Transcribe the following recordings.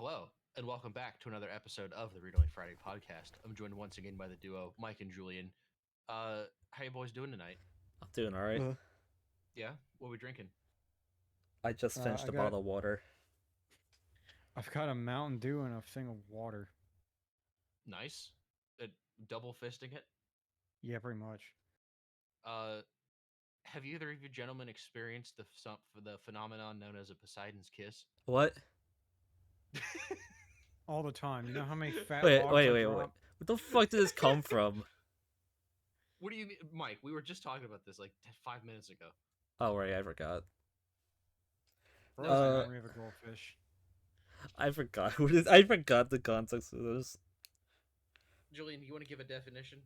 Hello, and welcome back to another episode of the Read Only Friday podcast. I'm joined once again by the duo Mike and Julian. How you boys doing tonight? I'm doing all right. Uh, Yeah, what are we drinking? I just finished I a got bottle of water. I've got a Mountain Dew and a thing of water. Nice. Uh, Double fisting it. Yeah, pretty much. Uh, have either of you gentlemen experienced the phenomenon known as a Poseidon's kiss? What? All the time. You know how many fat Wait, logs wait, I wait, wait. drop? What the fuck did this come from? What do you mean, Mike? We were just talking about this like 5 minutes ago. Oh right, I forgot. First, Uh, we have a goldfish. I forgot. I forgot the context of this. Julian, you want to give a definition?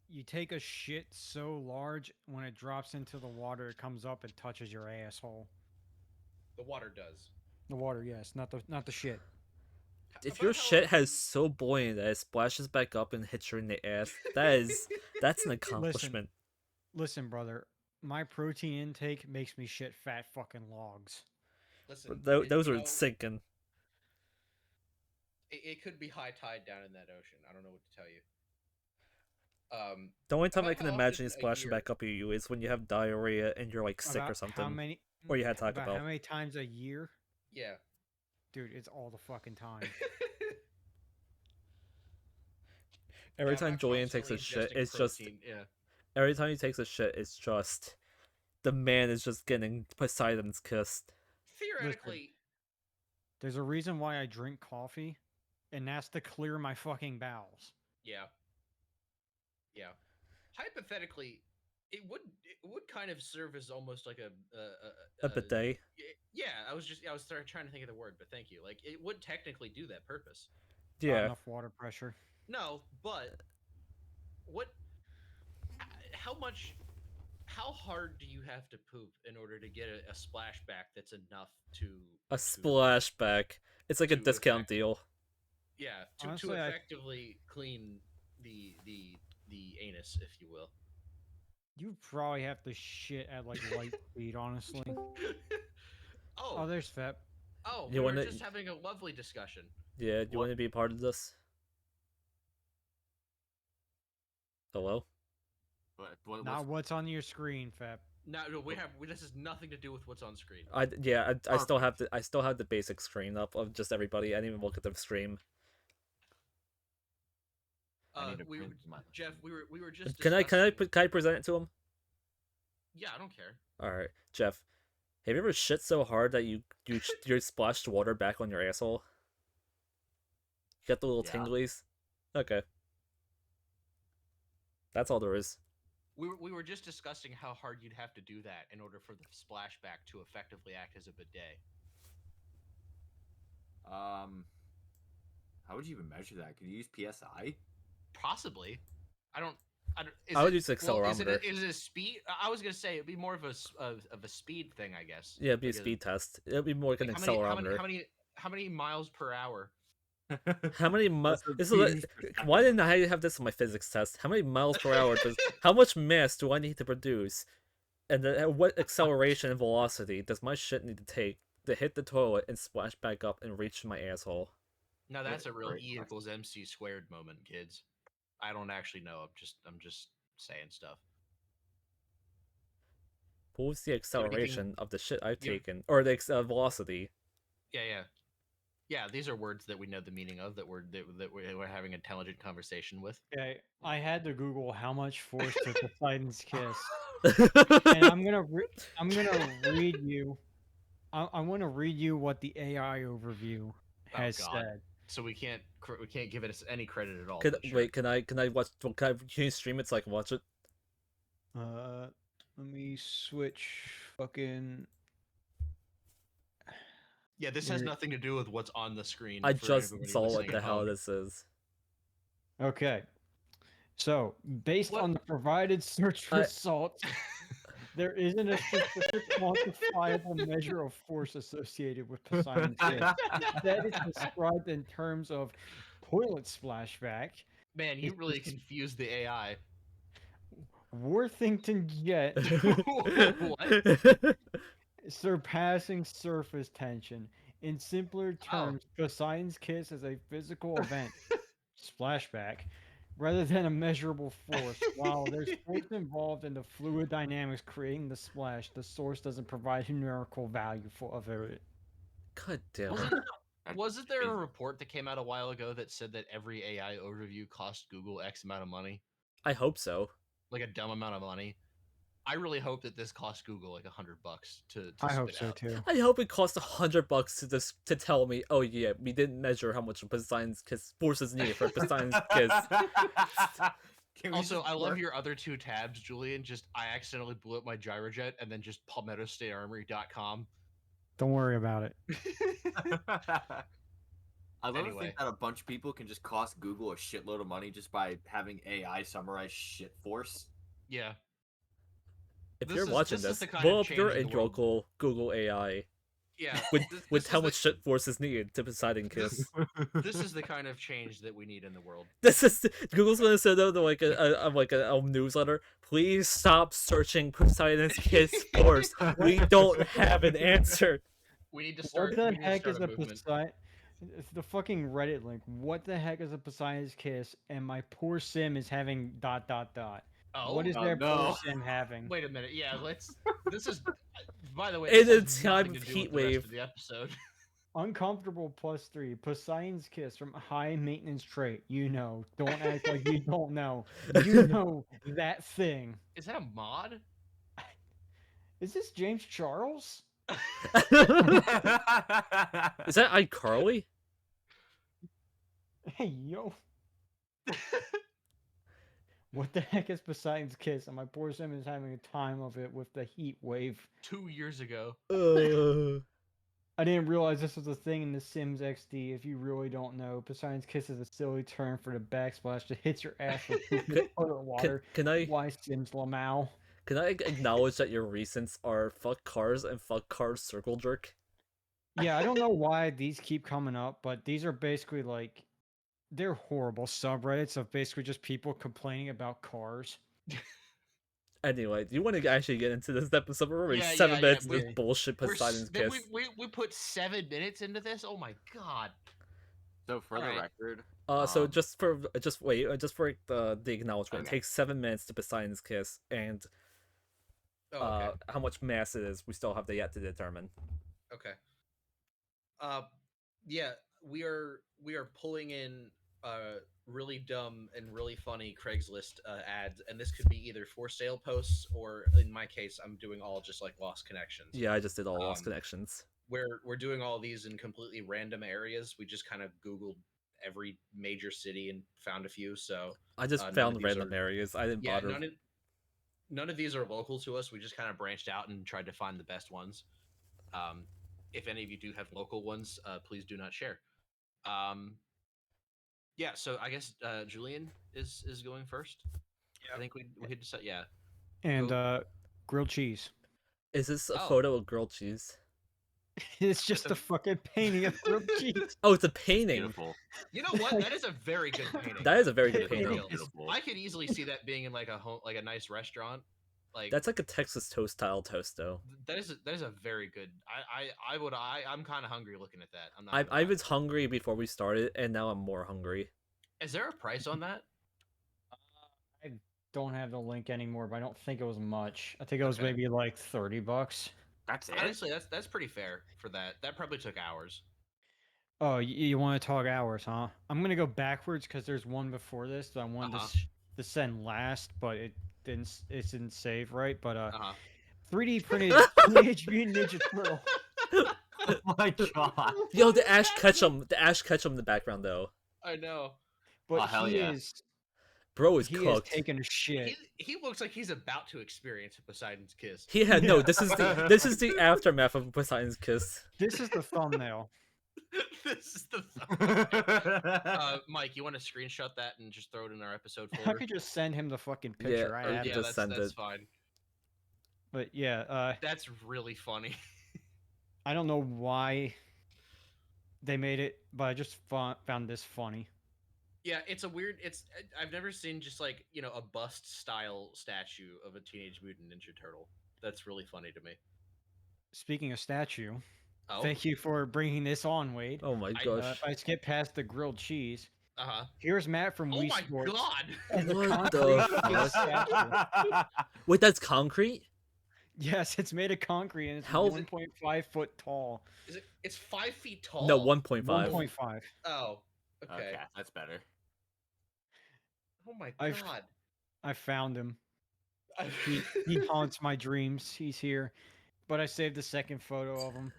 You take a shit so large when it drops into the water, it comes up and touches your asshole. The water does. The water, yes, not the shit. If About your how shit often- has so buoyant that it splashes back up and hits you in the ass, that's an accomplishment. Listen, brother. My protein intake makes me shit fat fucking logs. Listen, Those you are know, sinking. it could be high tide down in that ocean. I don't know what to tell you. The only time About I can how imagine often it a splashing year- back up at you is when you have diarrhea and you're like sick or About something. How many? Or you had Taco about Bell. how many times a year? Yeah. Dude, it's all the fucking time. Every Yeah, I'm time not Julian takes a constantly shit, ingesting it's just protein, yeah. every time he takes a shit, it's just the man is just getting Poseidon's kissed. Theoretically, There's a reason why I drink coffee, and that's to clear my fucking bowels. yeah. Yeah. Hypothetically, it would kind of serve as almost like A bidet. yeah. I was trying to think of the word, but thank you. Like it would technically do that purpose. Not Yeah. enough water pressure. No, but what? How much? How hard do you have to poop in order to get a splashback that's enough to A splashback. It's like a to discount affect- deal. Yeah, to Honestly, effectively clean the anus, if you will. You probably have to shit at like light speed, honestly. Oh, Oh, there's Phep. we You were wanna- just having a lovely discussion. Yeah, do you want to be a part of this? Hello? Not what's on your screen, Phep. No, this has nothing to do with what's on screen. I still have the basic screen up of just everybody. I didn't even look at the stream. I need to We were, print my- Jeff, we were just Can I discussing- present it to him? Yeah, I don't care. All right, Jeff. Have you ever shit so hard that you splashed water back on your asshole? You got the little Yeah. tinglies? Okay. That's all there is. We were just discussing how hard you'd have to do that in order for the splashback to effectively act as a bidet. How would you even measure that? Could you use PSI? Possibly. I don't. I would use Well, accelerometer. is it a speed? I was gonna say it'd be more of a speed thing, I guess. Yeah, it'd be a Like speed test. It'd be more like an like accelerometer. how many miles per hour? How many What's the this is like- beans per why didn't I have this on my physics test? How many miles per hour does how much mass do I need to produce? And then at what acceleration and velocity does my shit need to take to hit the toilet and splash back up and reach my asshole? Now that's a real Great E question. equals MC squared moment, kids. I don't actually know. I'm just saying stuff. What was the anything- acceleration of the shit I've you have- taken? Or the velocity? Yeah. These are words that we know the meaning of that we're having an intelligent conversation with. Okay, I had to Google how much force to Poseidon's kiss, and I'm gonna read you. I want to read you what the AI overview has God. said. So we can't give it any credit at all. Could, but sure. Wait, can I watch? Can you stream it so I can watch it? Let me switch. Fucking. Yeah, this has Where- nothing to do with what's on the screen. I for just everybody saw what listening the at hell home. this is. Okay. So, based What? on the provided search I- results, there isn't a specific quantifiable measure of force associated with Poseidon's kiss. Instead, it's described in terms of toilet splashback, Man, you It's really just- confused the AI. Worthington jet, What? surpassing surface tension. In simpler terms, Poseidon's kiss is a physical event, splashback, rather than a measurable force. While there's force involved in the fluid dynamics creating the splash, the source doesn't provide numerical value of it. God damn it. Wasn't there a report that came out a while ago that said that every AI overview cost Google X amount of money? I hope so. Like a dumb amount of money. I really hope that this cost Google like $100 to I hope spit so out. too. I hope it costs $100 to tell me, oh yeah, we didn't measure how much Poseidon's kiss force is needed for Poseidon's kiss. Also, I love your other two tabs, Julian. Just I accidentally blew up my gyrojet and then just palmettostatearmory.com. Don't worry about it. I love to Anyway. think that a bunch of people can just cost Google a shitload of money just by having AI summarize shit force. Yeah. If This you're is- watching this is this, the kind blow of up your change in the world. integral Google AI Yeah. with how much shit force is needed to Poseidon kiss. This is the kind of change that we need in the world. This is Google's gonna send out like a newsletter. Please stop searching Poseidon's kiss force. We don't have an answer. We need to start. What the we need to heck start is a a movement. Poseidon? It's the fucking Reddit link. What the heck is a Poseidon's kiss? And my poor sim is having ... Oh, What is oh, their poor no. sim having? wait a minute. Yeah, let's. This is. By the way, In this a has time nothing of to do with heat the rest wave. of the episode. Uncomfortable +3. Poseidon's kiss from high maintenance trait. You know. Don't act like you don't know. You know that thing. Is that a mod? Is this James Charles? Is that iCarly? Hey yo. What the heck is Poseidon's kiss? And my poor sim is having a time of it with the heat wave. 2 years ago. I didn't realize this was a thing in The Sims XD. If you really don't know, Poseidon's kiss is a silly term for the backsplash that hits your ass with toilet water. Can I Why Sims Lamau? can I acknowledge that your recents are fuck cars and fuck cars circle jerk? Yeah, I don't know why these keep coming up, but these are basically like they're horrible subreddits of basically just people complaining about cars. Anyway, do you want to actually get into this episode? We're already Yeah, 7 yeah, minutes yeah, into this bullshit Poseidon's kiss. We put 7 minutes into this. Oh my god. So for the Alright. record, So just for the acknowledgement, Okay. it takes 7 minutes to Poseidon's kiss, and Oh, okay. how much mass it is, we still have yet to determine. Okay. Yeah, we are pulling in really dumb and really funny Craigslist ads, and this could be either for sale posts or, in my case, I'm doing all just like lost connections. Yeah, I just did all lost Um, connections. We're doing all these in completely random areas. We just kind of Googled every major city and found a few. So I just none of found these random are- areas. I didn't yeah, bother. none of these are local to us. We just kind of branched out and tried to find the best ones. If any of you do have local ones, please do not share. Yeah, so I guess Julian is going first. I think we could decide. Yeah. And Go. grilled cheese. Is this a Oh. photo of grilled cheese? It's just a- a fucking painting of grilled cheese. Oh, it's a painting. beautiful. You know what? That is a very good painting. That is a very good It painting. is. Beautiful. I could easily see that being in like a home, like a nice restaurant. Like That's like a Texas toast style toast, though. that is a very good. I'm kind of hungry looking at that. I'm not. I gonna lie. was hungry before we started, and now I'm more hungry. Is there a price on that? I don't have the link anymore, but I don't think it was much. I think it was Okay. maybe like $30. That's it. Honestly, that's pretty fair for that. That probably took hours. Oh, you want to talk hours, huh? I'm gonna go backwards because there's one before this that I wanted Uh-huh. to send last, but it didn't save right. But Uh-huh. 3D printed Teenage Mutant Ninja Turtle. Oh my god. Yo, the Ash Ketchum in the background, though. I know. But Oh, hell he yeah. is Bro is he is cooked. taking a shit. He looks like he's about to experience Poseidon's kiss. He had no. Yeah. This is the aftermath of Poseidon's kiss. This is the thumbnail. This is the. Mike, you want to screenshot that and just throw it in our episode I folder? could just send him the fucking Yeah, picture. I or have you it. just send that's it. fine. But yeah, That's really funny. I don't know why they made it, but I just found this funny. Yeah, it's a weird. I've never seen just like a bust style statue of a Teenage Mutant Ninja Turtle. That's really funny to me. speaking of statue, Oh. thank you for bringing this on, Wade. Oh my I- gosh. If I skip past the grilled cheese, Uh-huh. here's Matt from Oh Wii my Sports god. as a What the concrete figure fuck? statue. Wait, that's concrete? Yes, it's made of concrete and it's How- 1.5 foot tall. Is it? It's 5 feet tall. No, 1.5. 1.5. Oh. Okay. Okay, that's better. Oh my I've- god. I found him. He haunts my dreams. He's here. But I saved the second photo of him.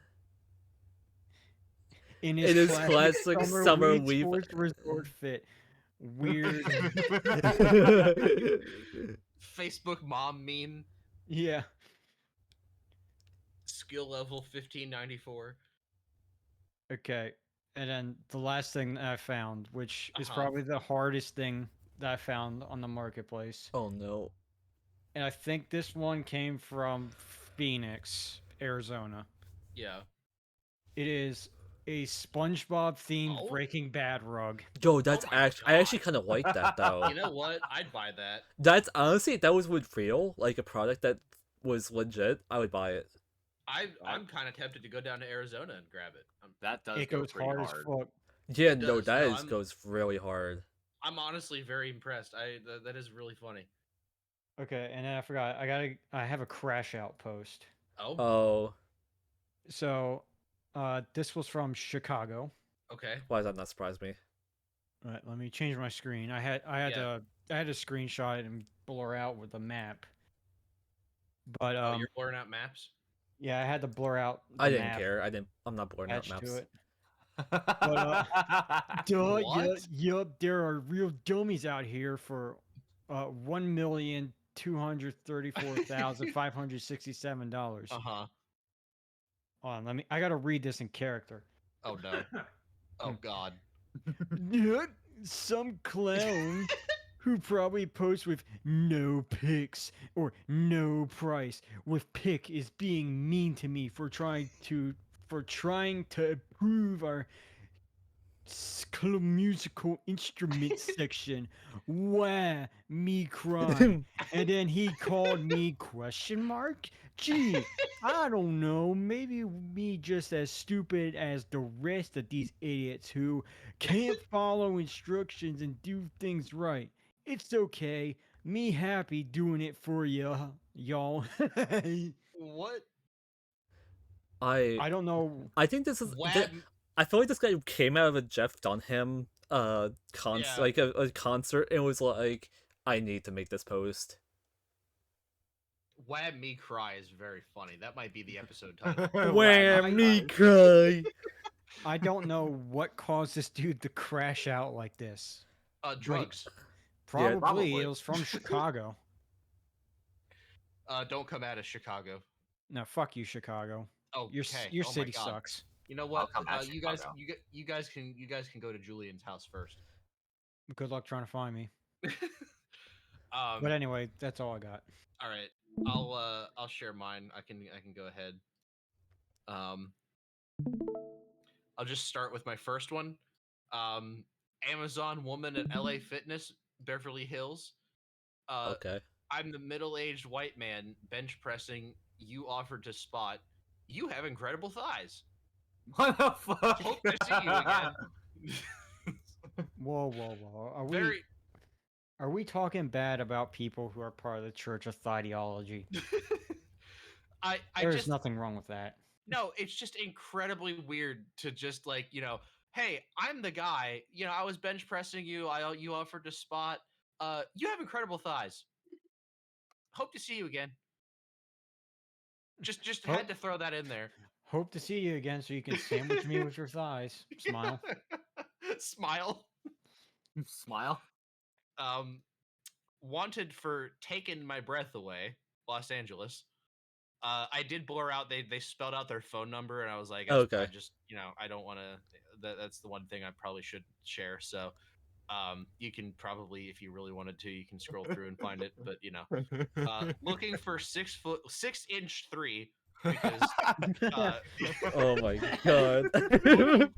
In In his classic summer Wii weave. Sports resort fit. Weird. Facebook mom meme. Yeah. Skill level 1594. Okay. And then the last thing that I found, which is Uh-huh. probably the hardest thing that I found on the marketplace. Oh no. And I think this one came from Phoenix, Arizona. Yeah. It is a SpongeBob themed Oh. Breaking Bad rug. Yo, that's my actually I actually God. kind of like that though. You know what? I'd buy that. That's honestly, if that was with real, like a product that was legit, I would buy it. I'm kind of tempted to go down to Arizona and grab it. That does It go goes pretty hard hard. as fuck. Yeah, It no, does. that No, is I'm- goes really hard. I'm honestly very impressed. That is really funny. Okay, and then I forgot. I have a crash out post. Oh. Oh, So, this was from Chicago. Okay. why does that not surprise me? All right, let me change my screen. I had Yeah. to screenshot it and blur out with the map. But Oh, you're blurring out maps. yeah, I had to blur out. The I didn't map care. I'm not blurring out attached maps. to it. Duh, What? yup, there are real dummies out here for $1,234,567. Uh-huh. Hold on, I gotta read this in character. Oh no. Oh god. Some clown who probably posts with no pics or no price with pic is being mean to me for trying to improve our musical instrument section. Wah, me cry. And then he called me question mark? Gee, I don't know. Maybe me just as stupid as the rest of these idiots who can't follow instructions and do things right. It's okay. Me happy doing it for you, y'all. What? I don't know. I think this is. Wab. I feel like this guy came out of a Jeff Dunham Yeah. like a concert and was like, I need to make this post. Wab me cry is very funny. That might be the episode title. Where I- me I- cry. I don't know what caused this dude to crash out like this. Drugs. Probably, probably. it was from Chicago. Don't come at us, Chicago. No, fuck you, Chicago. Oh, Your okay. your Oh my city God. sucks. You know what? come at You guys, Chicago. you guys can go to Julian's house first. Good luck trying to find me. Um, But anyway, that's all I got. all right, I'll share mine. I can go ahead. I'll just start with my first one. Amazon woman at LA Fitness, Beverly Hills. Okay. I'm the middle-aged white man bench pressing. You offered to spot. You have incredible thighs. What the fuck? Hope to see you again. Whoa, whoa, whoa. Very. Are we talking bad about people who are part of the Church of Theology? I There's just nothing wrong with that. no. It's just incredibly weird to just like hey, I'm the guy. I was bench pressing you. You offered to spot. You have incredible thighs. Hope to see you again. Just Hope- had to throw that in there. Hope to see you again so you can sandwich me with your thighs. Smile. Smile. Smile. Wanted for taking my breath away, Los Angeles. I did blur out. They spelled out their phone number, and I was like, Okay. I just I don't want to. That's the one thing I probably should share. So, you can probably, if you really wanted to, you can scroll through and find it. But looking for 6'6" 3" because Oh my god.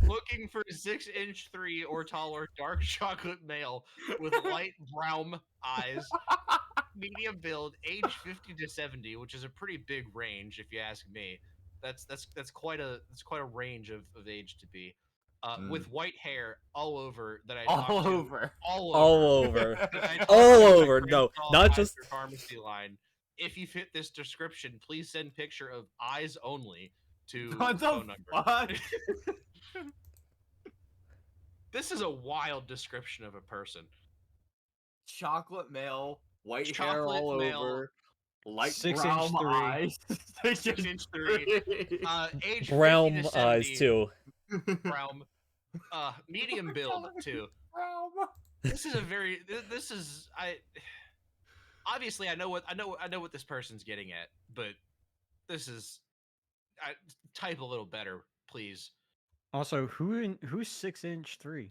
looking for 6'3" or taller, dark chocolate male with light brown eyes, medium build, age 50 to 70, which is a pretty big range if you ask me. That's quite a range of age to be. Mm. With white hair all over that I All talked to over. all All over. over. That I talked All to at over. Great No, Falls not Kaiser just. Pharmacy line. If you fit this description, please send picture of eyes only to What the phone number. fuck? This is a wild description of a person. Chocolate male, white hair Chocolate all male, over, light 6'3". brown eyes. 6'3", age 50 Brown to 70. eyes, too. Brown, medium build too. This is a very. This is obviously I know what this person's getting at, but this is. Type a little better, please. Also, who's 6'3"?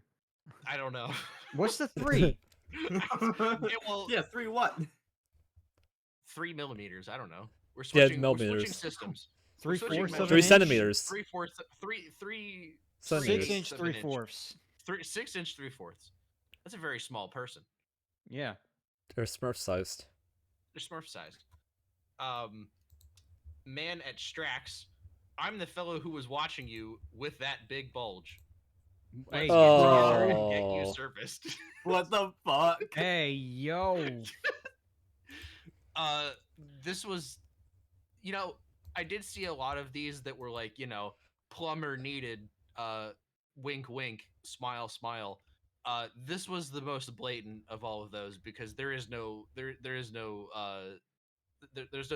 I don't know. What's the 3? Well, Yeah, 3 what? 3 millimeters. I don't know. We're Yeah, switching. We're switching millimeters. systems. 3/4 of 3 an centimeters. 3 Centimeters. 6 inch of an 3/4. 6 inch 3/4. That's a very small person. Yeah. They're Smurf sized. They're Smurf sized. Man at Strax. I'm the fellow who was watching you with that big bulge. Hey, Get you Oh. serviced. What the fuck? Hey, yo. This was, I did see a lot of these that were like, plumber needed, wink wink, smile smile. This was the most blatant of all of those because there's no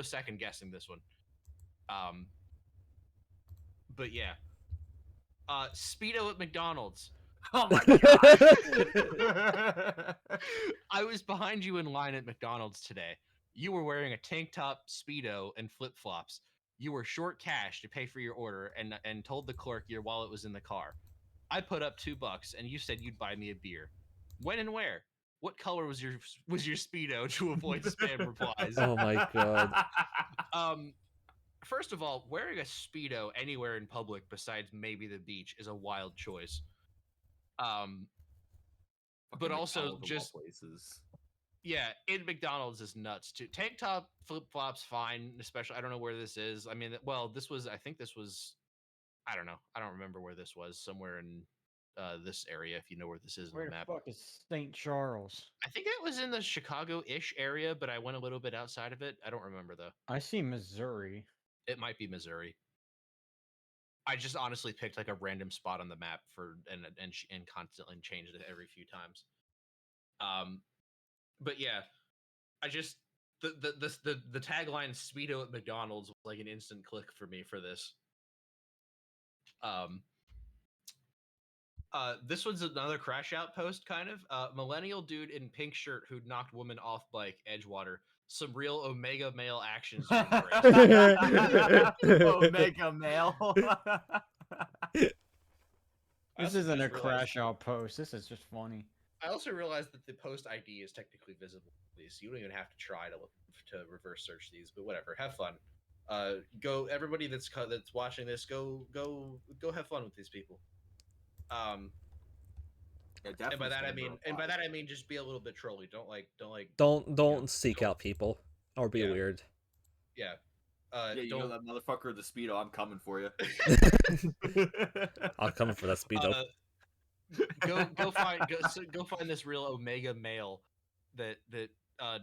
second guessing this one. But yeah. Speedo at McDonald's. Oh my god. I was behind you in line at McDonald's today. You were wearing a tank top, Speedo, and flip-flops. You were short cash to pay for your order and told the clerk your wallet was in the car. I put up $2 and you said you'd buy me a beer. When and where? What color was your Speedo to avoid spam replies? Oh my god. First of all, wearing a Speedo anywhere in public besides maybe the beach is a wild choice. But also just places. yeah, in McDonald's is nuts too. Tank top, flip flops, fine. Especially, I don't know where this is. I mean, well, I think this was. I don't know. I don't remember where this was. Somewhere in this area, if you know where this is Where on the the map. fuck is St. Charles? I think it was in the Chicago-ish area, but I went a little bit outside of it. I don't remember though. I see Missouri. It might be Missouri. I just honestly picked like a random spot on the map and constantly changed it every few times. But yeah, I just the tagline Speedo at McDonald's was like an instant click for me for this. This one's another crash out post, kind of. Millennial dude in pink shirt who knocked woman off bike, Edgewater. Some real Omega male actions. Omega male. This isn't a crash out post. This is just funny. I also realized that the post ID is technically visible, so you don't even have to try to reverse search these. But whatever, have fun. Go everybody that's watching this. Go have fun with these people. Yeah, and by that I mean just be a little bit trolly. Don't seek out people or be weird. Yeah. Yeah, you know that motherfucker, the Speedo. I'm coming for you. I'll come for that Speedo. Go find this real Omega male that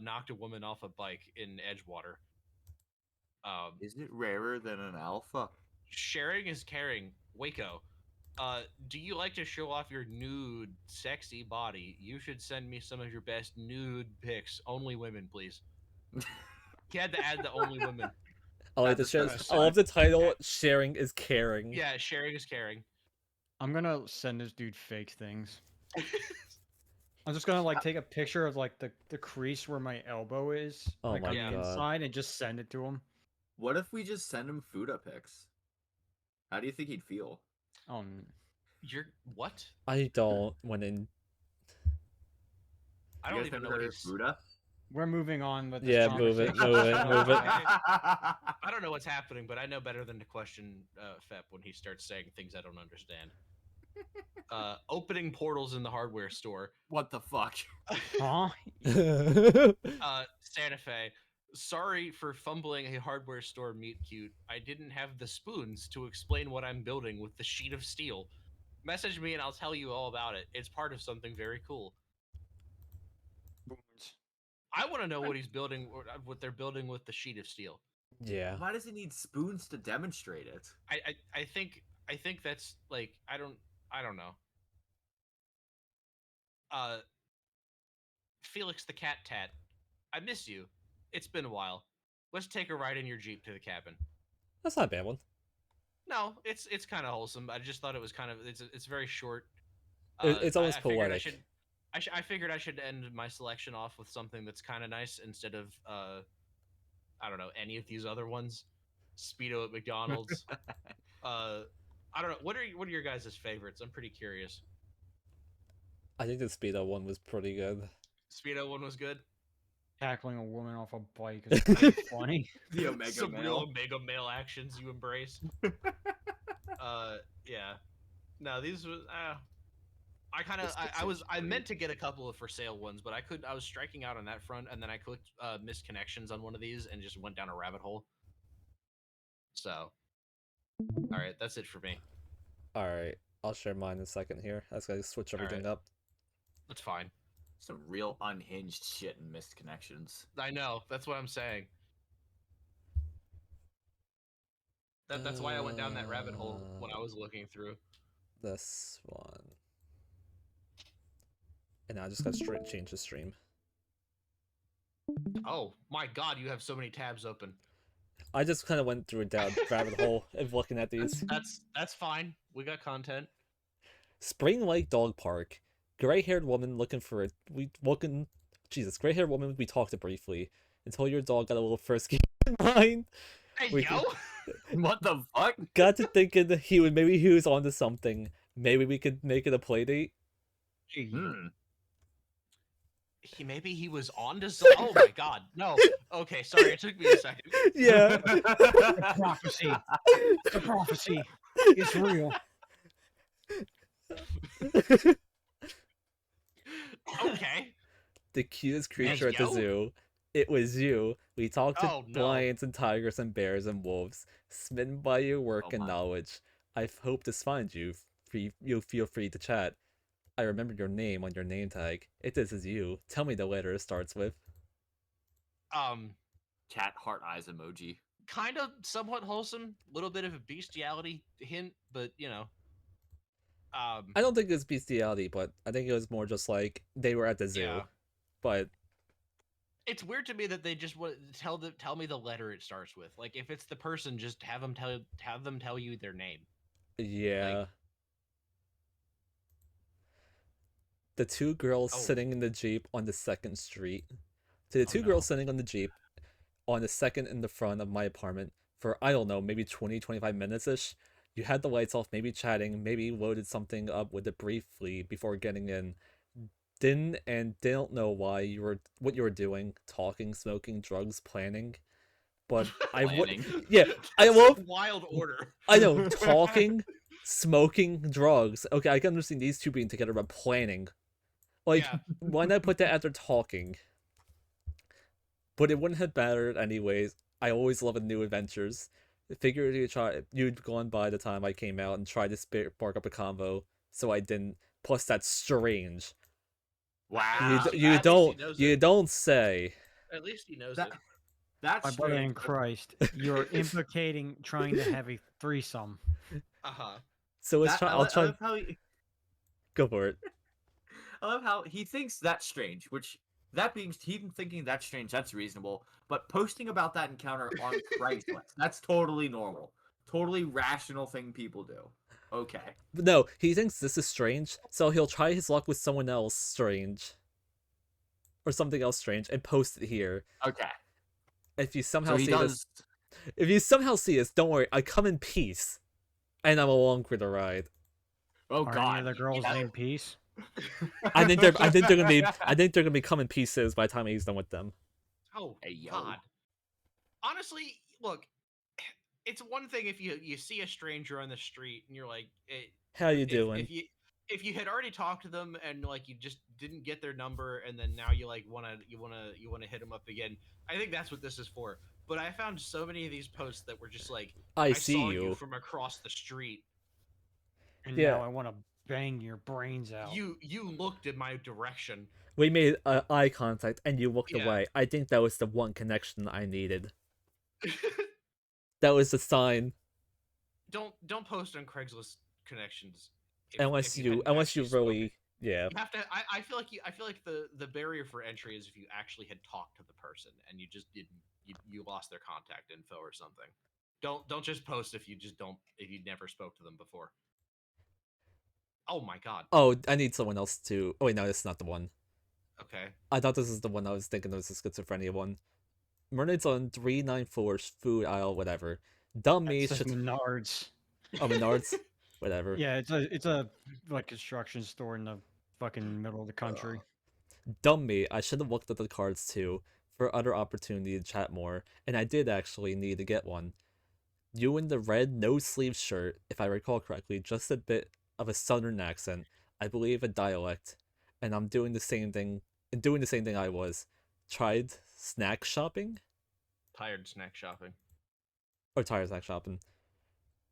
knocked a woman off a bike in Edgewater. Is it rarer than an alpha? Sharing is caring. Waco. Do you like to show off your nude, sexy body? You should send me some of your best nude pics. Only women, please. You had to add the only women. I love the title. Sharing is caring. Yeah, sharing is caring. I'm gonna send this dude fake things. I'm just gonna like take a picture of like the crease where my elbow is, Oh like my on God. the inside, and just send it to him. What if we just send him Fuda pics? How do you think he'd feel? You're what? I don't want in. I don't even know what he's. Fuda? We're moving on with this Yeah, move it. I don't know what's happening, but I know better than to question Phep when he starts saying things I don't understand. Opening portals in the hardware store. What the fuck? Huh? Santa Fe. Sorry for fumbling a hardware store meet cute. I didn't have the spoons to explain what I'm building with the sheet of steel. Message me and I'll tell you all about it. It's part of something very cool. Boons. I want to know what he's building, or what they're building with the sheet of steel. Yeah. Why does he need spoons to demonstrate it? I think that's like I don't know. Felix the Cat Tat, I miss you. It's been a while. Let's take a ride in your Jeep to the cabin. That's not a bad one. No, it's kind of wholesome. I just thought it was kind of it's very short. It's almost I figured poetic. I figured I should end my selection off with something that's kind of nice instead of I don't know, any of these other ones. Speedo at McDonald's. I don't know. What are your guys' favorites? I'm pretty curious. I think the Speedo one was pretty good. Speedo one was good. Tackling a woman off a bike is pretty funny. The Omega Some real male. Omega male actions you embrace. Yeah. No, these was. I meant to get a couple of for sale ones, but I was striking out on that front, and then I clicked missed connections on one of these and just went down a rabbit hole. So, all right, that's it for me. Alright, I'll share mine in a second here. I just gotta switch everything up. That's fine. Some real unhinged shit and missed connections. I know. That's what I'm saying. That's why I went down that rabbit hole when I was looking through. This one. And I just gotta change the stream. Oh my god, you have so many tabs open. I just kind of went through a down rabbit hole of looking at these. That's fine. We got content. Spring Lake Dog Park. Gray-haired woman looking for it. Gray-haired woman we talked to briefly until your dog got a little frisky in mind. Hey We- yo. What the fuck? Got to thinking that maybe he was onto something. Maybe we could make it a play date. Maybe he was on to some. Oh my god. No. Okay, sorry. It took me a second. Yeah. The prophecy. The prophecy. It's real. Okay. The cutest creature at the yo. zoo. It was you. We talked to Oh, no. lions and tigers and bears and wolves. Smitten by your work Oh, and my. knowledge. I hope this finds you. You feel free to chat. I remember your name on your name tag. If this is you, tell me the letter it starts with. Cat heart eyes emoji. Kind of somewhat wholesome. Little bit of a bestiality hint, but you know. I don't think it was bestiality, but I think it was more just like they were at the zoo. Yeah. But It's weird to me that they just want tell me the letter it starts with. Like if it's the person, just have them tell you their name. yeah. The two girls Oh. sitting in the Jeep on the second street. To the Oh, two no. girls sitting on the Jeep on the second in the front of my apartment for, I don't know, maybe 20-25 minutes-ish. You had the lights off, maybe chatting, maybe loaded something up with it briefly before getting in. Didn't know what you were doing, talking, smoking, drugs, planning. But I would, Planning. yeah, I That's love, a wild order. I know, talking, smoking, drugs. Okay, I can understand these two being together, but planning. Like, Yeah. why not put that after talking? But it wouldn't have mattered anyways. I always love new adventures. I figured you'd gone by the time I came out and tried to spark up a convo, so I didn't. Plus, that's strange. Wow. You don't say. At least he knows That- it. That's My brother in strange, but Christ, you're implicating trying to have a threesome. Uh-huh. So let's that- try. I I'll li- I try. love how he- Go for it. I love how he thinks that's strange, which that being him thinking that's strange, that's reasonable. But posting about that encounter on Craigslist, that's totally normal. Totally rational thing people do. Okay. But no, he thinks this is strange, so he'll try his luck with someone else strange, or something else strange, and post it here. Okay. If you somehow So he see does. this, don't worry. I come in peace, and I'm along for the ride. Oh Are God. any of the girls Yeah. named Peace? I think they're gonna be coming pieces by the time he's done with them. Oh Hey, yo. God. Honestly, look, it's one thing if you see a stranger on the street and you're like, How you if doing? if you had already talked to them and like you just didn't get their number, and then now you like wanna hit them up again, I think that's what this is for. But I found so many of these posts that were just like, I I see saw you you. from across the street. And Yeah. now I want to bang your brains out. You looked in my direction. We made eye contact and you looked Yeah. away. I think that was the one connection I needed. That was the sign. Don't post on Craigslist connections Unless if you hadn't unless you actually spoken. really yeah. You have to. I feel like I feel like the barrier for entry is if you actually had talked to the person and you just didn't. You lost their contact info or something. Don't just post if you never spoke to them before. Oh my god. Oh, I need someone else to. Oh wait, no, this is not the one. Okay. I thought this is the one I was thinking of, the schizophrenia one. Mermaids on 394's food aisle, whatever. Dumb me That's should. Menards. Oh, Menards, whatever. Yeah, it's a like construction store in the fucking middle of the country. Dumb me, I should have looked at the cards too for other opportunity to chat more, and I did actually need to get one. You in the red no sleeve shirt, if I recall correctly, just a bit of a southern accent, I believe a dialect, and I'm doing the same thing. Doing the same thing I was. Tried snack shopping Tired snack shopping. or tired snack shopping.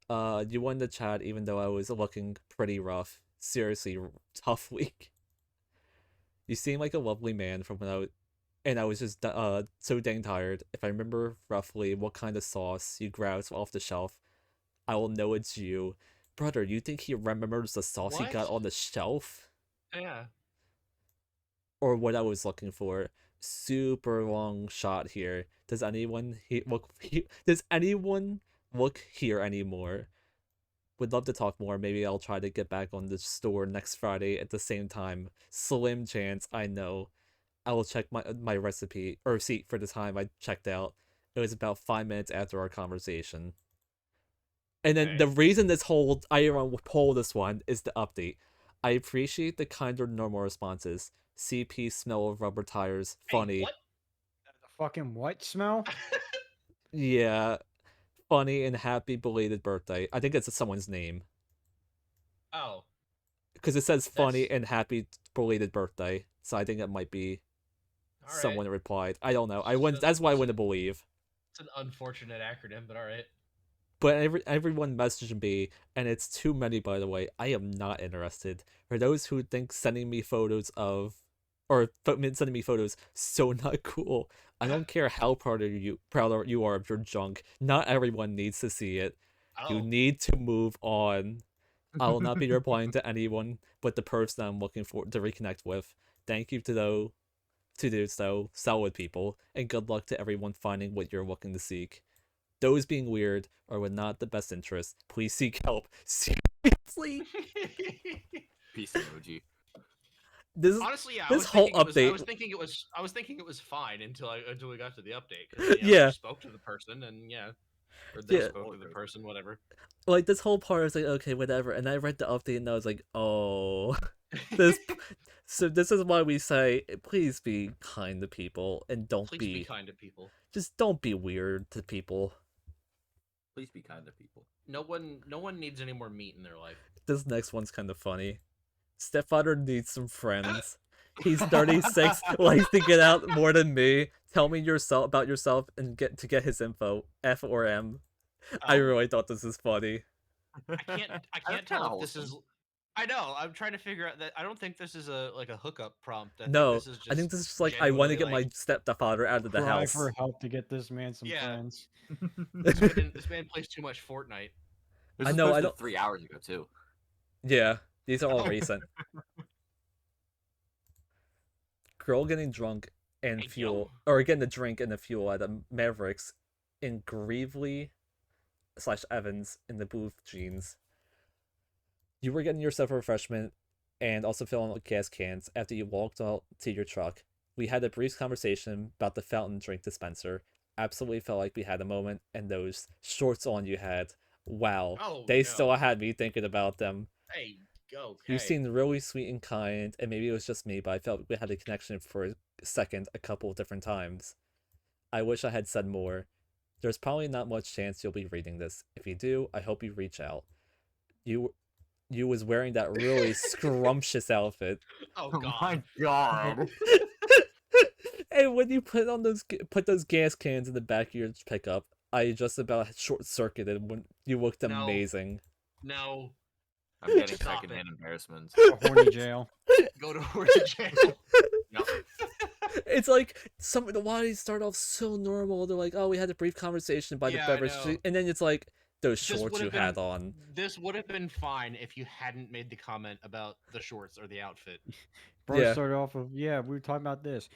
You won the chat even though I was looking pretty rough. Seriously, tough week. You seem like a lovely man from when I was just so dang tired. If I remember roughly what kind of sauce you grabbed off the shelf, I will know it's you. Brother, you think he remembers the sauce he got What? on the shelf? Yeah. Or what I was looking for? Super long shot here. Does anyone does anyone look here anymore? Would love to talk more. Maybe I'll try to get back on the store next Friday at the same time. Slim chance, I know. I will check my recipe or receipt for the time I checked out. It was about 5 minutes after our conversation. And then Okay. the reason this whole I pull this one is the update. I appreciate the kinder normal responses. CP smell of rubber tires. Funny. Hey, what? The fucking what smell? Yeah. Funny and happy belated birthday. I think it's someone's name. Oh. Because it says funny That's- and happy belated birthday. So I think it might be All right. someone replied. I don't know. I So- wouldn't that's why I wouldn't believe. It's an unfortunate acronym, but all right. But everyone messaged me, and it's too many, by the way. I am not interested. For those who think sending me photos of, or sending me photos so not cool, I don't care how proud you are of your junk. Not everyone needs to see it. You Oh. need to move on. I will not be replying to anyone but the person I'm looking for to reconnect with. Thank you to those though, solid people, and good luck to everyone finding what you're looking to seek. Those being weird or with not the best interest, please seek help. Seriously? Peace emoji. This is Honestly, yeah. this whole I update- was thinking it was fine until we got to the update. 'Cause, Yeah. I spoke to the person, and or they Yeah. spoke to the person, whatever. like this whole part was like, okay, whatever. And I read the update and I was like, oh, this. So this is why we say, please be kind to people and don't Please be kind to people. just don't be weird to people. Please be kind to people. No one needs any more meat in their life. This next one's kind of funny. Stepfather needs some friends. He's 36, likes to get out more than me. Tell me about yourself and get his info. F or M. I really thought this is funny. I can't kinda tell if this is. wholesome. I know. I'm trying to figure out that. I don't think this is a hookup prompt. No, think this is just I think this is just like I want to genuinely, get my stepfather out of the Cry house. for help to get this man some Yeah. friends. This man plays too much Fortnite. This I was know, I posted don't- 3 hours ago too. Yeah, these are all Oh. recent. Girl getting drunk and Hey, fuel, yo. or getting the drink and the fuel at the Mavericks in Gravely/Evans in the booth jeans. You were getting yourself a refreshment and also filling up gas cans after you walked out to your truck. We had a brief conversation about the fountain drink dispenser. Absolutely felt like we had a moment, and those shorts on you had. Wow, Oh, they no. still had me thinking about them. Hey, go. You seemed really sweet and kind, and maybe it was just me, but I felt we had a connection for a second a couple of different times. I wish I had said more. There's probably not much chance you'll be reading this. If you do, I hope you reach out. you was wearing that really scrumptious outfit. Oh Oh god. my god. And when you put those gas cans in the back of your pickup, I just about short circuited when you looked No. amazing. No. I'm getting Stop secondhand it. embarrassment. A horny jail. Go to horny jail. Yep. It's like why do you start off so normal? They're like, oh, we had a brief conversation by the Yeah, I beverage, know. and then it's like those This shorts would you have had been- on. This would have been fine if you hadn't made the comment about the shorts or the outfit. Bro Yeah. started off of, yeah, we were talking about this.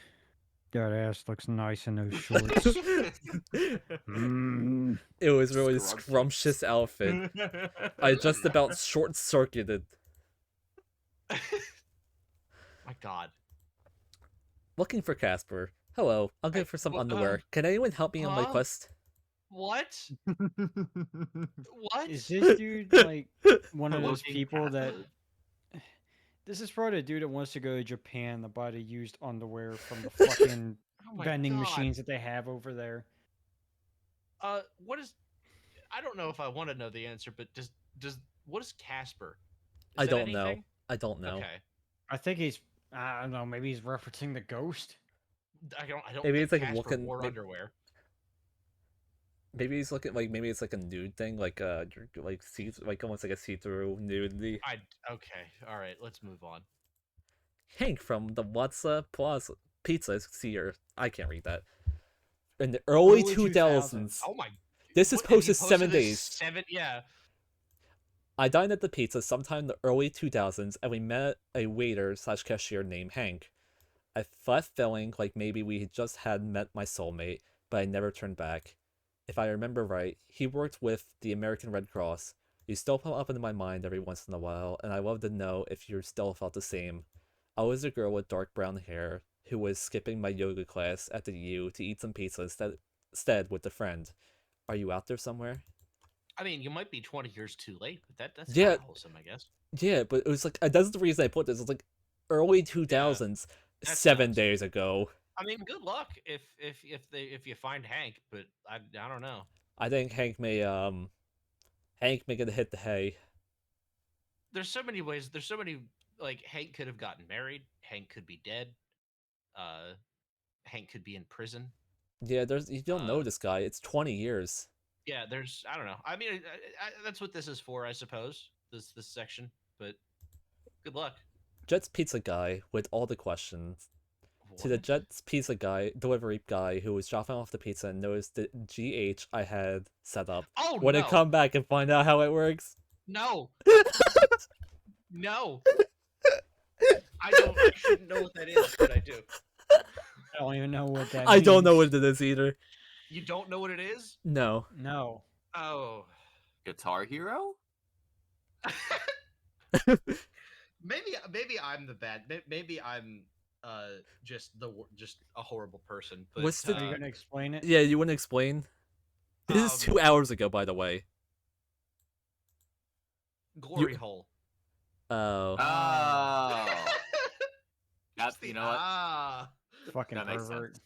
That ass looks nice in those shorts. Mm. It was really a Scrumptious. scrumptious outfit. I just about short circuited. My god. Looking for Casper. Hello, I'll go Wait, for some wha- underwear. Can anyone help me on my huh? quest? What? What? Is this dude like one of those Looking people that? Casper. This is probably a dude that wants to go to Japan to buy the used underwear from the fucking Oh my vending God. machines that they have over there. What is? I don't know if I want to know the answer, but what is Casper? Is I that don't know. anything? I don't know. Okay. I think I don't know, maybe he's referencing the ghost. I don't. Maybe think it's like Casper looking- wore may- underwear. Maybe he's looking like maybe it's like a nude thing, like like almost like a see-through nudity. Okay. All right. Let's move on. Hank from the What's Plaza Pizza is here. I can't read that. In the early Early 2000s. Oh my. This is what- and he posted 7 this days. 7. Yeah. I dined at the pizza sometime in the early 2000s, and we met a waiter / cashier named Hank. I left feeling like maybe we just had met my soulmate, but I never turned back. If I remember right, he worked with the American Red Cross. You still pop up into my mind every once in a while, and I love to know if you still felt the same. I was a girl with dark brown hair who was skipping my yoga class at the U to eat some pizza instead with a friend. Are you out there somewhere? I mean, you might be 20 years too late, but that's Yeah. kinda wholesome, I guess. Yeah, but it was like that's the reason I put this. It's like early 2000s, that's 7 nuts. days ago. I mean, good luck if you find Hank, but I don't know. I think Hank may get a hit the hay. There's so many ways. There's so many, like, Hank could have gotten married. Hank could be dead. Hank could be in prison. Yeah, you don't know this guy. It's 20 years. Yeah, I don't know. I mean, that's what this is for, I suppose. This section, but good luck. Jet's Pizza guy with all the questions. To the What? Jet's Pizza guy, delivery guy who was dropping off the pizza and noticed the GH I had set up. Oh Want to no! come back and find out how it works? No. No. I shouldn't know what that is, but I do. I don't even know what that I don't know means. what it is either. You don't know what it is? No. No. Oh. Guitar Hero? Maybe I'm the bad. Maybe I'm just a horrible person. But What's the- Are you gonna explain it? Yeah, you want to explain? This is 2 hours ago, by the way. glory hole? Oh. Oh. That's, Just the you know what? Fucking That makes pervert. sense.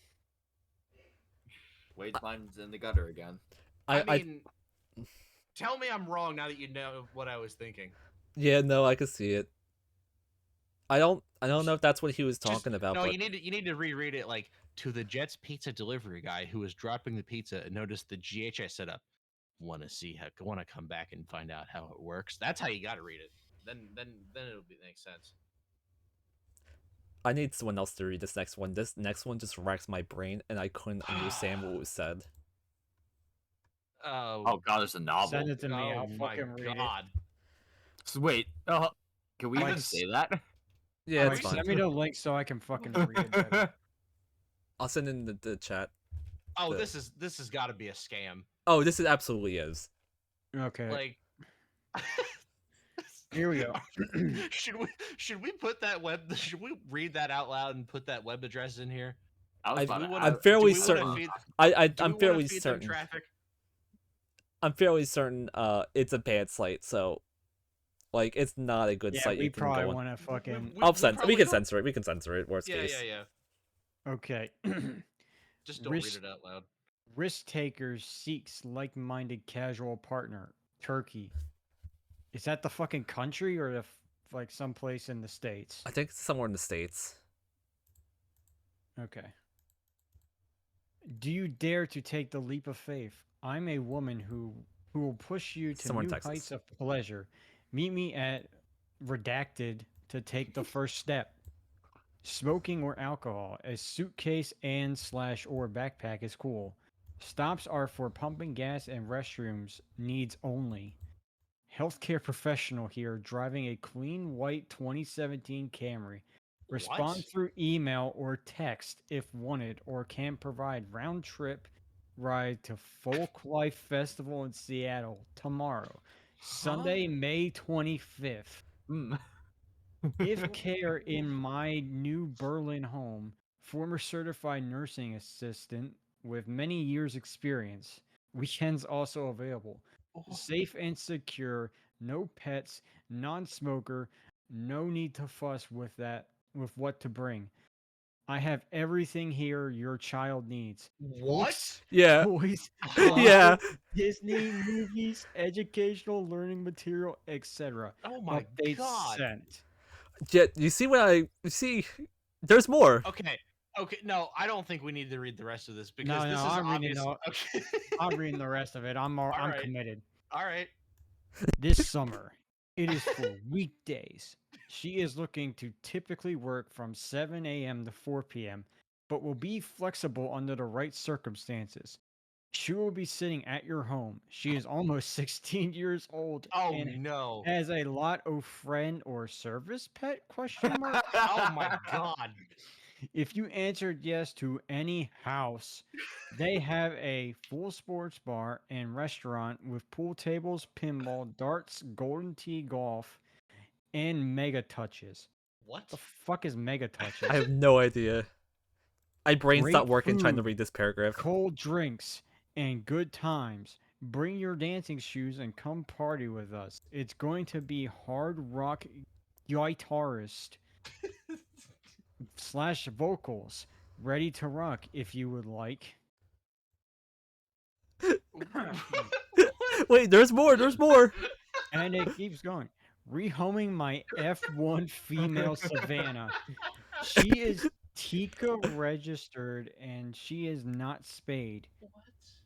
Wade's mind's in the gutter again. I mean, tell me I'm wrong now that you know what I was thinking. Yeah, no, I can see it. I don't know if that's what he was talking about. No, but you need to reread it like, to the Jet's Pizza delivery guy who was dropping the pizza and noticed the GHI setup. Want to come back and find out how it works. That's how you got to read it. Then it'll make sense. I need someone else to read this next one. This next one just racks my brain, and I couldn't understand what was said. Oh god, there's a novel. Send it to me. oh I'll my fucking read god! So wait, can we Like, even say that? Yeah, it. it's fine. Send me the link so I can fucking read it better. I'll send in the chat. Oh, The- this has got to be a scam. Oh, this is absolutely is. Okay. Like, Here we go. should we put that should we read that out loud and put that web address in here? I was I- about to I'm ask. I'm fairly do we wanna certain. feed- I'm do we wanna fairly feed them certain. traffic? I'm fairly certain. It's a bad site, so like it's not a good Yeah, site we you can probably go on. want to fucking. I'll we censor. We probably can don't- censor it. We can censor it. Worst Yeah, case. yeah. Okay. Just don't Risk- read it out loud. Risk takers seeks like-minded casual partner. Turkey. Is that the fucking country or like someplace in the States? I think it's somewhere in the States. Okay. Do you dare to take the leap of faith? I'm a woman who will push you to Somewhere in new Texas. heights of pleasure. Meet me at redacted to take the first step. Smoking or alcohol. A suitcase and slash or backpack is cool. Stops are for pumping gas and restrooms needs only. Healthcare professional here driving a clean white 2017 Camry. What? Respond through email or text if wanted, or can provide round trip ride to Folk Life Festival in Seattle tomorrow, Huh? Sunday, May 25th. Mm. If care in my new Berlin home, former certified nursing assistant with many years experience. Weekends also available. Oh, Safe and secure, no pets, non-smoker, no need to fuss with what to bring. I have everything here your child needs. Books, what? Yeah. toys, Yeah. clothes, Disney movies, educational learning material, etc. Oh my Updates god. sent. Yeah, you see you see there's more. Okay. Okay. No, I don't think we need to read the rest of this because No, this no, is I'm reading obvious. the Okay. I'm reading the rest of it. All I'm right. committed. All right. This summer, it is for weekdays. She is looking to typically work from 7 a.m. to 4 p.m., but will be flexible under the right circumstances. She will be sitting at your home. She is almost 16 years old Oh and no. has a lot of friend or service pet question mark. Oh my god. If you answered yes to any house, they have a full sports bar and restaurant with pool tables, pinball, darts, golden tee golf, and mega touches. The What? fuck is mega touches? I have no idea. My brain stopped Great working trying to food, read this paragraph. cold drinks, and good times. Bring your dancing shoes and come party with us. It's going to be hard rock guitarist slash vocals ready to rock if you would like. Wait, there's more. There's more. And it keeps going. Rehoming my F1 female Savannah. She is Tika registered and she is not spayed. What?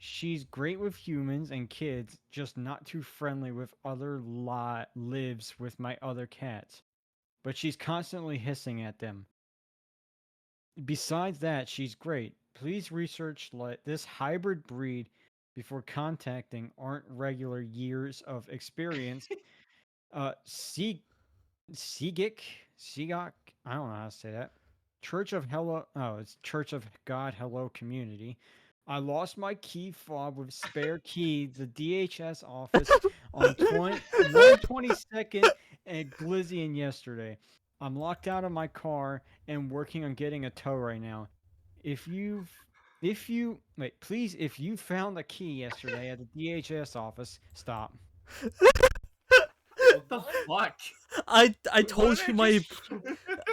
She's great with humans and kids, just not too friendly with other lives with my other cats. But she's constantly hissing at them. Besides that, she's great. Please research this hybrid breed before contacting aren't regular years of experience. Sig Sigik Sigok. I don't know how to say that. Church of Hello. Oh, it's Church of God Hello Community. I lost my key fob with spare key. The DHS office on 122nd and Glizzian yesterday. I'm locked out of my car and working on getting a tow right now. If you wait, please, if you found the key yesterday at the DHS office, stop. What the fuck? I told you my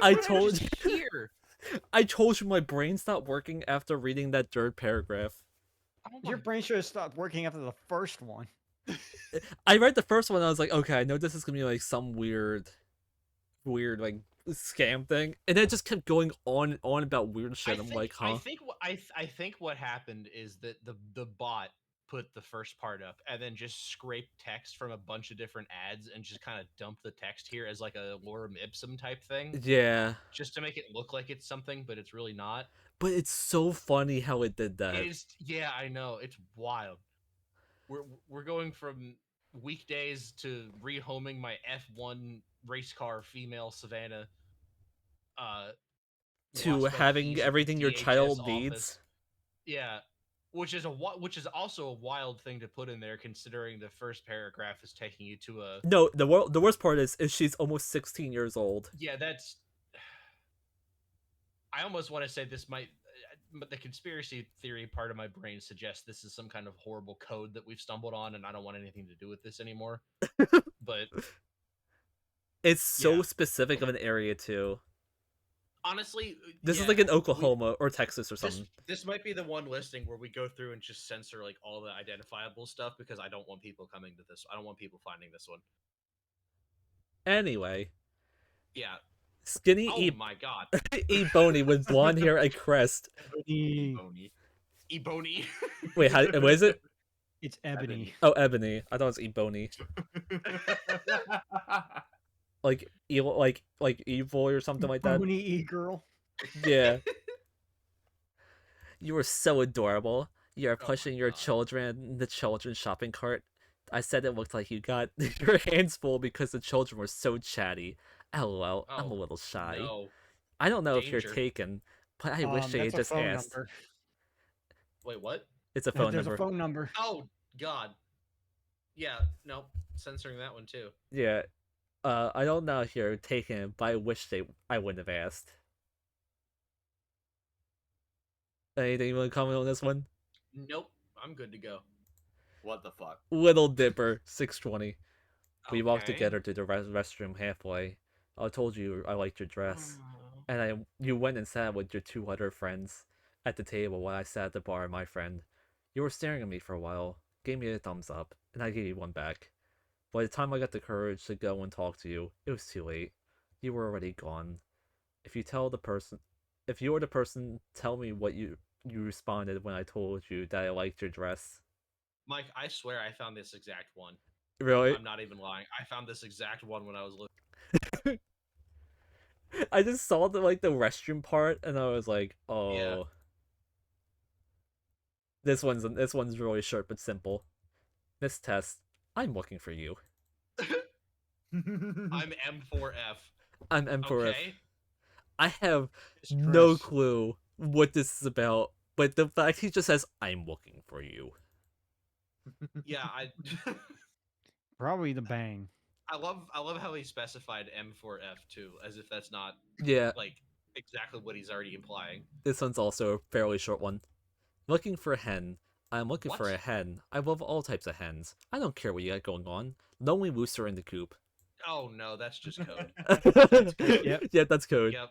I What did told just hear? I told you my brain stopped working after reading that third paragraph. Oh Your my. brain should have stopped working after the first one. I read the first one and I was like, okay, I know this is gonna be like some weird like scam thing. And then it just kept going on and on about weird shit. I'm like, huh? I think what happened is that the bot put the first part up and then just scraped text from a bunch of different ads and just kind of dumped the text here as like a lorem ipsum type thing, Yeah. just to make it look like it's something, but it's really not. But it's so funny how it did that. It is, yeah, I know, it's wild. We're going from weekdays to rehoming my F1 race car female Savannah. Uh, To Lost my having keys at the everything your DHS child needs. office. Yeah, which is also a wild thing to put in there, considering the first paragraph is taking you to a. No, the worst part is she's almost 16 years old. Yeah, that's. I almost want to say this might, but the conspiracy theory part of my brain suggests this is some kind of horrible code that we've stumbled on, and I don't want anything to do with this anymore. But It's so yeah, specific of an area too. honestly, This is yeah, like in Oklahoma or Texas or This something. this might be the one listing where we go through and just censor like all the identifiable stuff because I don't want people coming to this. I don't want people finding this one. Anyway, Yeah. skinny Oh my god. E Boney with blonde hair and crest. Ebony. Ebony. Ebony. Wait, what is it? It's ebony. Oh, Ebony. I thought it was E Boney. Like evil, like evil or something like that. Ebony e-girl. Yeah. You were so adorable. You're Oh my pushing your God. children in the children's shopping cart. I said it looked like you got your hands full because the children were so chatty. LOL, I'm a Oh, little shy. No. I don't know if Danger. you're taken, but I wish they had That's a just phone asked. number. Wait, what? It's a phone There's number. a phone number. Oh god. Yeah, nope. Censoring that one too. Yeah. I don't know if you're taken, but I wouldn't have asked. Anything you want to comment on this one? Nope. I'm good to go. What the fuck? Little Dipper, 620. We walked Okay. together to the restroom halfway. I told you I liked your dress. And you went and sat with your 2 other friends at the table while I sat at the bar with my friend. You were staring at me for a while, gave me a thumbs up, and I gave you one back. By the time I got the courage to go and talk to you, it was too late. You were already gone. If you were the person, tell me what you responded when I told you that I liked your dress. Mike, I swear I found this exact one. Really? I'm not even lying. I found this exact one when I was looking. I just saw the restroom part and I was like, oh. Yeah. This one's really short but simple. Miss Test, I'm looking for you. I'm M4F. I'm M4F. Okay. I have It's no Chris. clue what this is about, but the fact he just says, I'm looking for you. Yeah, I Probably the bang. I love how he specified M4F too, as if that's not Yeah, like exactly what he's already implying. this one's also a fairly short one. Looking for a hen. I'm looking for a What? hen. I love all types of hens. I don't care what you got going on. Lonely rooster in the coop. Oh no, that's just code. Yep. Yeah, that's code. Yep.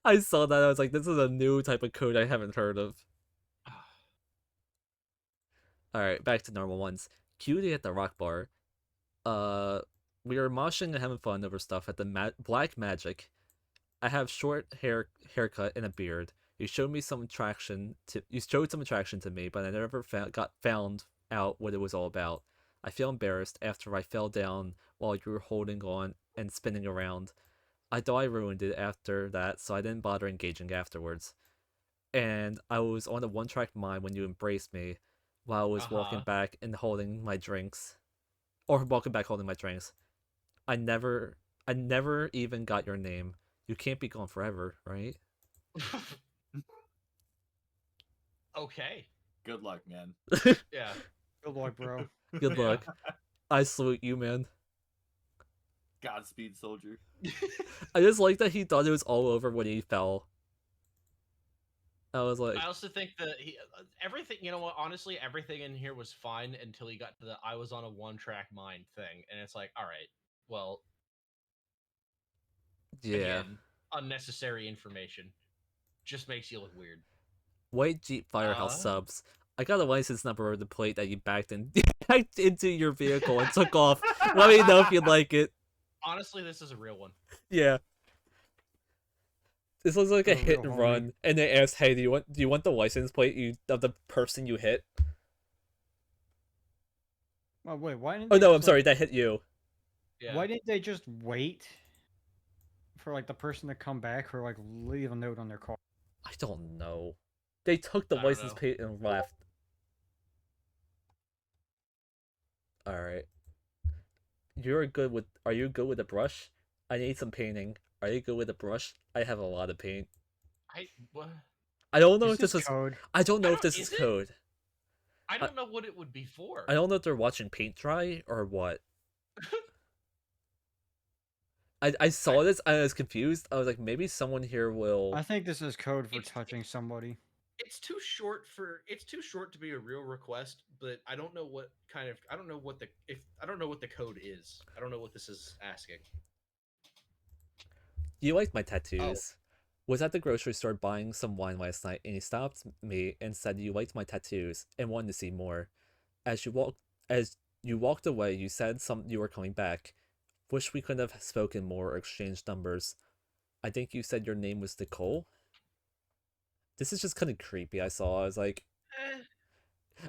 I saw that. I was like, this is a new type of code I haven't heard of. Alright, back to normal ones. Cutie at the rock bar. We were moshing and having fun over stuff at the Black Magic. I have short haircut and a beard. You showed some attraction to me, but I never found out what it was all about. I feel embarrassed after I fell down while you were holding on and spinning around. I thought I ruined it after that, so I didn't bother engaging afterwards. And I was on a one-track mind when you embraced me while I was walking back and holding my drinks. Or walking back holding my drinks. I never even got your name. You can't be gone forever, right? Okay. Good luck, man. Yeah. Good luck, bro. Good Yeah. luck. I salute you, man. Godspeed, soldier. I just like that he thought it was all over when he fell. I was like, I also think that everything, you know what, honestly, everything in here was fine until he got to the I was on a one-track mind thing. And it's like, all right, well, yeah. again, unnecessary information. Just makes you look weird. White Jeep Firehouse subs. I got a license number of the plate that you backed into your vehicle and took off. Let me know if you like it. Honestly, this is a real one. Yeah. This looks like a A hit real and homie. run, and they asked, "Hey, do you want the license plate of the person you hit?" Oh wait, why didn't? Oh they no, I'm just, sorry, like- that hit you. Yeah. Why didn't they just wait for like the person to come back or like leave a note on their car? I don't know. They took the I don't license know. plate and left. All right. Are you good with a brush? I need some painting. Are you good with a brush? I have a lot of paint. What? I don't know if This this is is. code. I don't know if don't- this is is it? code. I don't know what it would be for. I don't know if they're watching paint dry or what. I saw this. I was confused. I was like, maybe someone here will. I think this is code for It's- touching somebody. It's too short to be a real request, but I don't know what kind of I don't know what the code is. I don't know what this is asking. You liked my tattoos. Was at the grocery store buying some wine last night, and he stopped me and said you liked my tattoos and wanted to see more. As you walked away, you said you were coming back. Wish we could have spoken more or exchanged numbers. I think you said your name was Nicole? This is just kind of creepy. I Eh,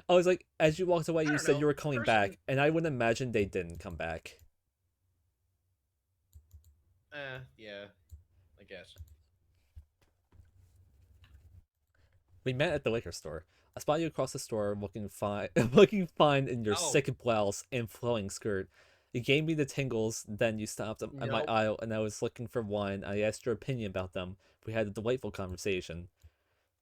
was like, as you walked away, I you don't said know. you were coming Person, back, and I would imagine they didn't come back. yeah, I guess. We met at the liquor store. I spotted you across the store looking fine, looking fine in your Oh. sick blouse and flowing skirt. You gave me the tingles, then you stopped at my Nope. aisle, and I was looking for wine. I asked your opinion about them. We had a delightful conversation.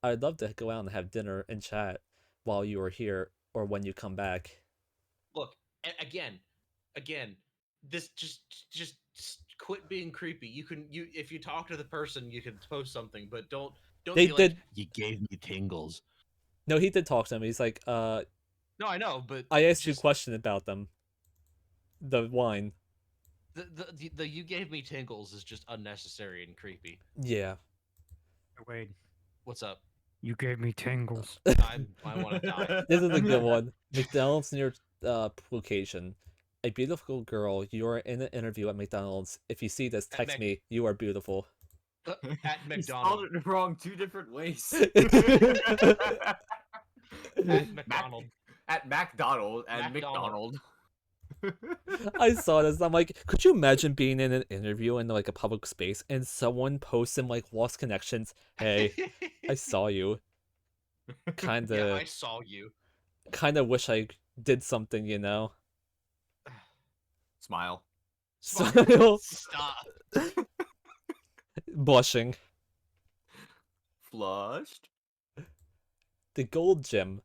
I'd love to go out and have dinner and chat while you are here or when you come back. Look, again, this just quit being creepy. You if you talk to the person, you can post something, but don't They be like, did. you gave me tingles. No, he did talk to him. He's like, No, I know, but I asked you a just question about them. The wine. the you gave me tingles is just unnecessary and creepy. Yeah. Wade, What's up? you gave me tingles. I want to die. This is a good one. McDonald's near location. A beautiful girl. You are in an interview at McDonald's. If you see this, At text me. You are beautiful. At You spelled McDonald's. it wrong 2 different ways. At McDonald's. At McDonald and McDonald. McDonald. I saw this. I'm like, could you imagine being in an interview in like a public space and someone posts in like lost connections? Hey, I saw you. Yeah, Kinda, I saw you. kinda wish I did something, you know. Smile. Smile. Stop. Blushing. Flushed. The gold gym.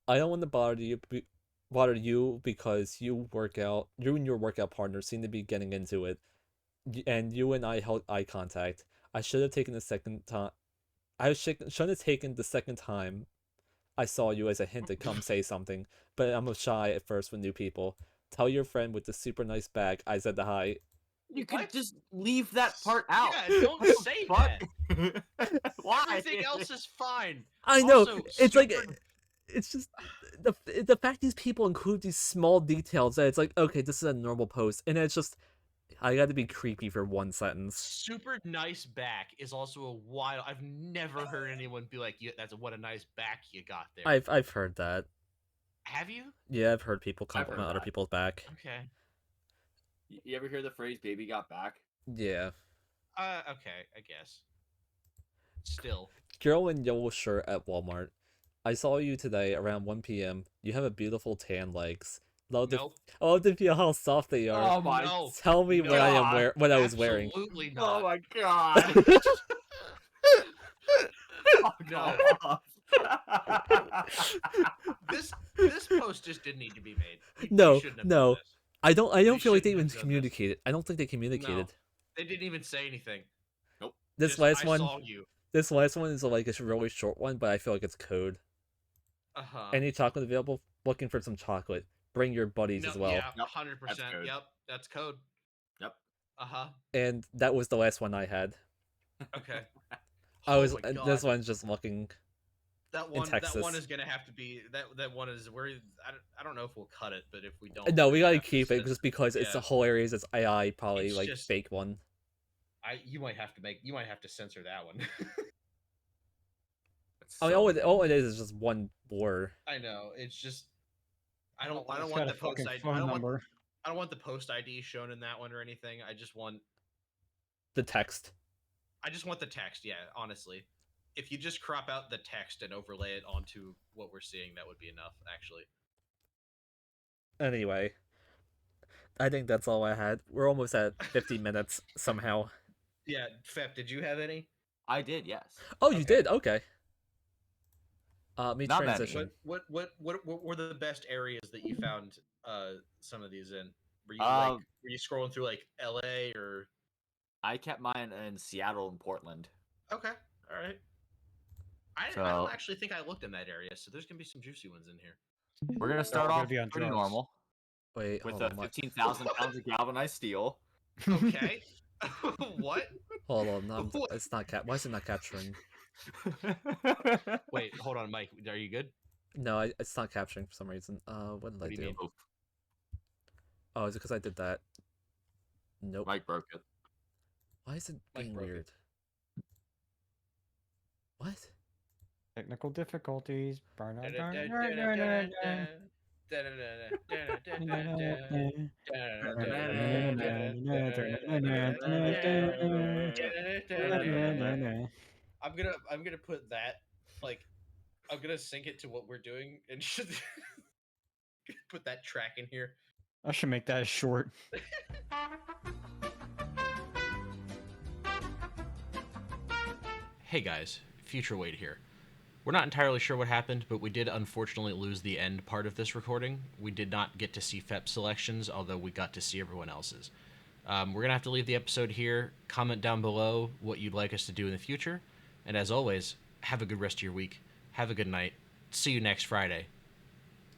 I don't want to bother you because you and your workout partner seem to be getting into it, and you and I held eye contact. I should have taken the second time. Shouldn't have taken the second time I saw you as a hint to come say something, but I'm shy at first with new people. Tell your friend with the super nice bag I said the hi. You could What? just leave that part out. Yeah, don't What the say fuck? that. Why? Everything else is fine. I know. Also, It's like super- it's just the fact these people include these small details that it's like, okay, this is a normal post, and it's just I got to be creepy for one sentence. super nice back is also a wild. I've never heard anyone be like, "Yeah, that's what a nice back you got there." I've heard that. Have you? Yeah, I've heard people I've heard compliment other that. people's back. Okay. You ever hear the phrase "baby got back"? Yeah. Okay, I guess. Still. Girl in yellow shirt at Walmart. I saw you today around 1 p.m. You have a beautiful tan legs. Love Nope. to feel how soft they are. Oh my No. Tell me what God. what I was wearing. Absolutely Oh not. my god. Fuck No. off. This post just didn't need to be made. You No, shouldn't have no. done this. I don't They feel like they shouldn't even have done this. communicated. I don't think they communicated. They didn't even say anything. This Just, last I one saw you. this last one is like a really short one, but I feel like it's code. Uh-huh. Any chocolate available? Looking for some chocolate. Bring your buddies as well. Yeah, Yep, 100%. that's code. Yep, that's code. Yep. Uh-huh. And that was the last one I had. Okay. I was Oh my this God. one's just looking. That one Texas. is gonna have to be that one is where I don't know if we'll cut it, but if we don't, No, we we're gonna gotta have to keep it censor just because it's yeah. hilarious. It's AI probably It's like just- fake one. you might have to censor that one. I mean, all it is just one blur. I know. It's just I don't It's want got the a fucking post ID. phone number. I don't want the post ID shown in that one or anything. I just want The text. the text. Yeah, honestly, if you just crop out the text and overlay it onto what we're seeing, that would be enough. Actually, Anyway, I think that's all I had. We're almost at 50 minutes somehow. yeah. Phep, did you have any? I did, yes. Oh, you Okay. did? Okay. Me Not many. transition. What were the best areas that you found some of these in? Were you were you scrolling through like LA or I kept mine in Seattle and Portland. okay, all right. I So- don't actually think I looked in that area, so there's gonna be some juicy ones in here. We're gonna start all gonna off be on pretty drugs. normal Wait, with hold on. 15,000 pounds of galvanized steel. Okay. What? Hold on. No, What? it's not Why is it not capturing? Wait, hold on, Mike. Are you good? No, it's not capturing for some reason. What did What I do you do? mean? Oh, is it because I did that? Nope. Mike broke it. Why is it Mike being broke it. weird? What? Technical difficulties. I'm gonna put that like I'm gonna sync it to what we're doing and should put that track in here. I should make that short. Hey guys, Future Wade here. We're not entirely sure what happened, but we did unfortunately lose the end part of this recording. We did not get to see Phep selections, although we got to see everyone else's. We're going to have to leave the episode here. Comment down below what you'd like us to do in the future. And as always, have a good rest of your week. Have a good night. See you next Friday.